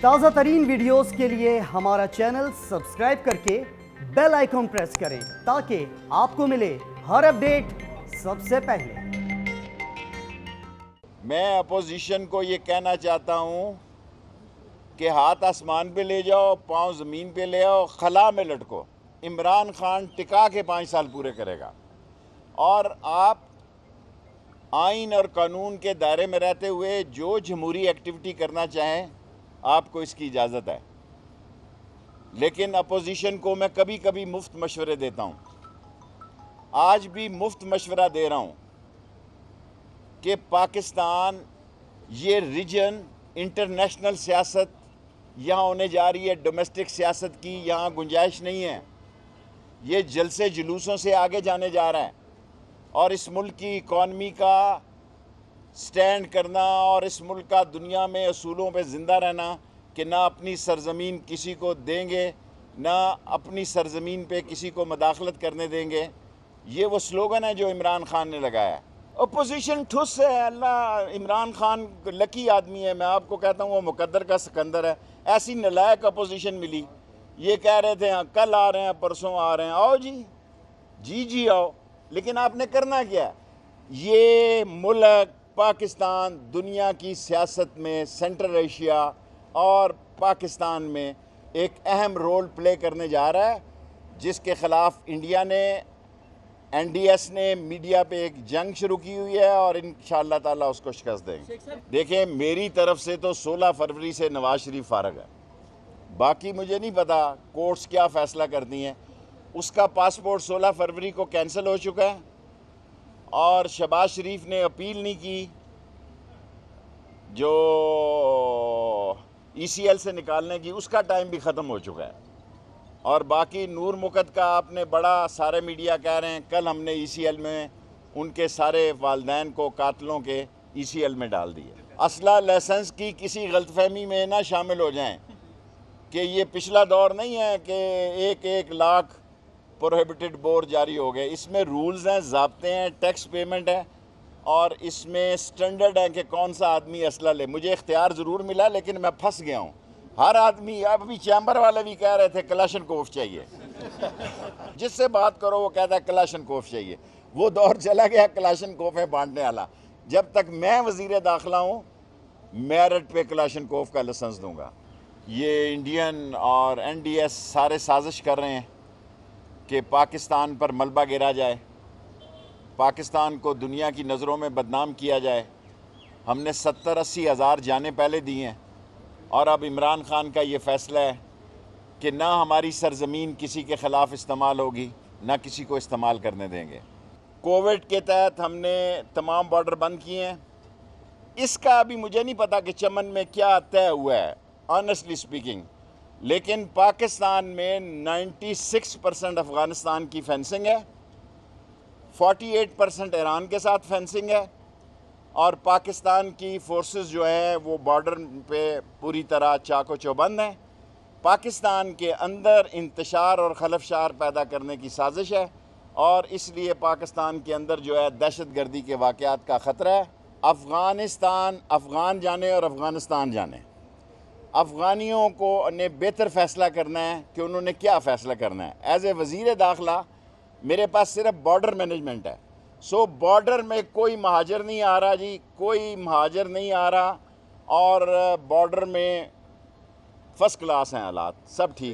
تازہ ترین ویڈیوز کے لیے ہمارا چینل سبسکرائب کر کے بیل آئیکن پریس کریں تاکہ آپ کو ملے ہر اپڈیٹ سب سے پہلے۔ میں اپوزیشن کو یہ کہنا چاہتا ہوں کہ ہاتھ آسمان پہ لے جاؤ، پاؤں زمین پہ لے آؤ، خلا میں لٹکو۔ عمران خان ٹکا کے 5 سال پورے کرے گا، اور آپ آئین اور قانون کے دائرے میں رہتے ہوئے جو جمہوری ایکٹیویٹی کرنا چاہیں آپ کو اس کی اجازت ہے، لیکن اپوزیشن کو میں کبھی کبھی مفت مشورے دیتا ہوں۔ آج بھی مفت مشورہ دے رہا ہوں کہ پاکستان یہ ریجن انٹرنیشنل سیاست یہاں ہونے جا رہی ہے، ڈومیسٹک سیاست کی یہاں گنجائش نہیں ہے۔ یہ جلسے جلوسوں سے آگے جانے جا رہا ہے، اور اس ملک کی اکانومی کا سٹینڈ کرنا اور اس ملک کا دنیا میں اصولوں پہ زندہ رہنا کہ نہ اپنی سرزمین کسی کو دیں گے، نہ اپنی سرزمین پہ کسی کو مداخلت کرنے دیں گے، یہ وہ سلوگن ہے جو عمران خان نے لگایا ہے۔ اپوزیشن ٹھس ہے، اللہ عمران خان لکی آدمی ہے، میں آپ کو کہتا ہوں وہ مقدر کا سکندر ہے۔ ایسی نلائق اپوزیشن ملی، یہ کہہ رہے تھے ہاں کل آ رہے ہیں پرسوں آ رہے ہیں، آؤ جی آؤ، لیکن آپ نے کرنا کیا ہے؟ یہ ملک پاکستان دنیا کی سیاست میں سینٹرل ایشیا اور پاکستان میں ایک اہم رول پلے کرنے جا رہا ہے، جس کے خلاف انڈیا نے این ڈی ایس نے میڈیا پہ ایک جنگ شروع کی ہوئی ہے، اور انشاءاللہ تعالیٰ اس کو شکست دیں گے۔ دیکھیں میری طرف سے تو 16 فروری سے نواز شریف فارغ ہے، باقی مجھے نہیں پتا کورٹس کیا فیصلہ کرتی ہیں۔ اس کا پاسپورٹ 16 فروری کو کینسل ہو چکا ہے، اور شہباز شریف نے اپیل نہیں کی جو ای سی ایل سے نکالنے کی، اس کا ٹائم بھی ختم ہو چکا ہے۔ اور باقی نور مقد کا آپ نے بڑا سارے میڈیا کہہ رہے ہیں، کل ہم نے ای سی ایل میں ان کے سارے والدین کو قاتلوں کے ای سی ایل میں ڈال دیے۔ اسلحہ لائسنس کی کسی غلط فہمی میں نہ شامل ہو جائیں کہ یہ پچھلا دور نہیں ہے کہ 1 لاکھ پروہیبٹڈ بور جاری ہو گئے۔ اس میں رولز ہیں، ضابطے ہیں، ٹیکس پیمنٹ ہے، اور اس میں سٹینڈرڈ ہے کہ کون سا آدمی اسلحہ لے۔ مجھے اختیار ضرور ملا لیکن میں پھنس گیا ہوں۔ ہر آدمی، ابھی چیمبر والے بھی کہہ رہے تھے کلاشن کوف چاہیے، جس سے بات کرو وہ کہتا ہے کلاشن کوف چاہیے۔ وہ دور چلا گیا کلاشن کوفیں بانٹنے والا۔ جب تک میں وزیر داخلہ ہوں میرٹ پہ کلاشن کوف کا لائسنس دوں گا۔ یہ انڈین اور این ڈی ایس سارے سازش کر رہے ہیں کہ پاکستان پر ملبہ گرا جائے، پاکستان کو دنیا کی نظروں میں بدنام کیا جائے۔ ہم نے 70-80 ہزار جانیں پہلے دی ہیں، اور اب عمران خان کا یہ فیصلہ ہے کہ نہ ہماری سرزمین کسی کے خلاف استعمال ہوگی، نہ کسی کو استعمال کرنے دیں گے۔ کووڈ کے تحت ہم نے تمام بارڈر بند کیے ہیں۔ اس کا ابھی مجھے نہیں پتا کہ چمن میں کیا طے ہوا ہے، آنیسٹلی سپیکنگ، لیکن پاکستان میں 96% افغانستان کی فینسنگ ہے، 48% ایران کے ساتھ فینسنگ ہے، اور پاکستان کی فورسز جو ہیں وہ بارڈر پہ پوری طرح چاق و چوبند ہیں۔ پاکستان کے اندر انتشار اور خلفشار پیدا کرنے کی سازش ہے، اور اس لیے پاکستان کے اندر جو ہے دہشت گردی کے واقعات کا خطرہ ہے۔ افغانستان افغان جانے اور افغانستان جانے، افغانیوں کو نے بہتر فیصلہ کرنا ہے کہ انہوں نے کیا فیصلہ کرنا ہے۔ ایز اے وزیر داخلہ میرے پاس صرف بارڈر مینجمنٹ ہے، سو بارڈر میں کوئی مہاجر نہیں آ رہا جی، کوئی مہاجر نہیں آ رہا، اور بارڈر میں فرسٹ کلاس ہیں حالات، سب ٹھیک ہے۔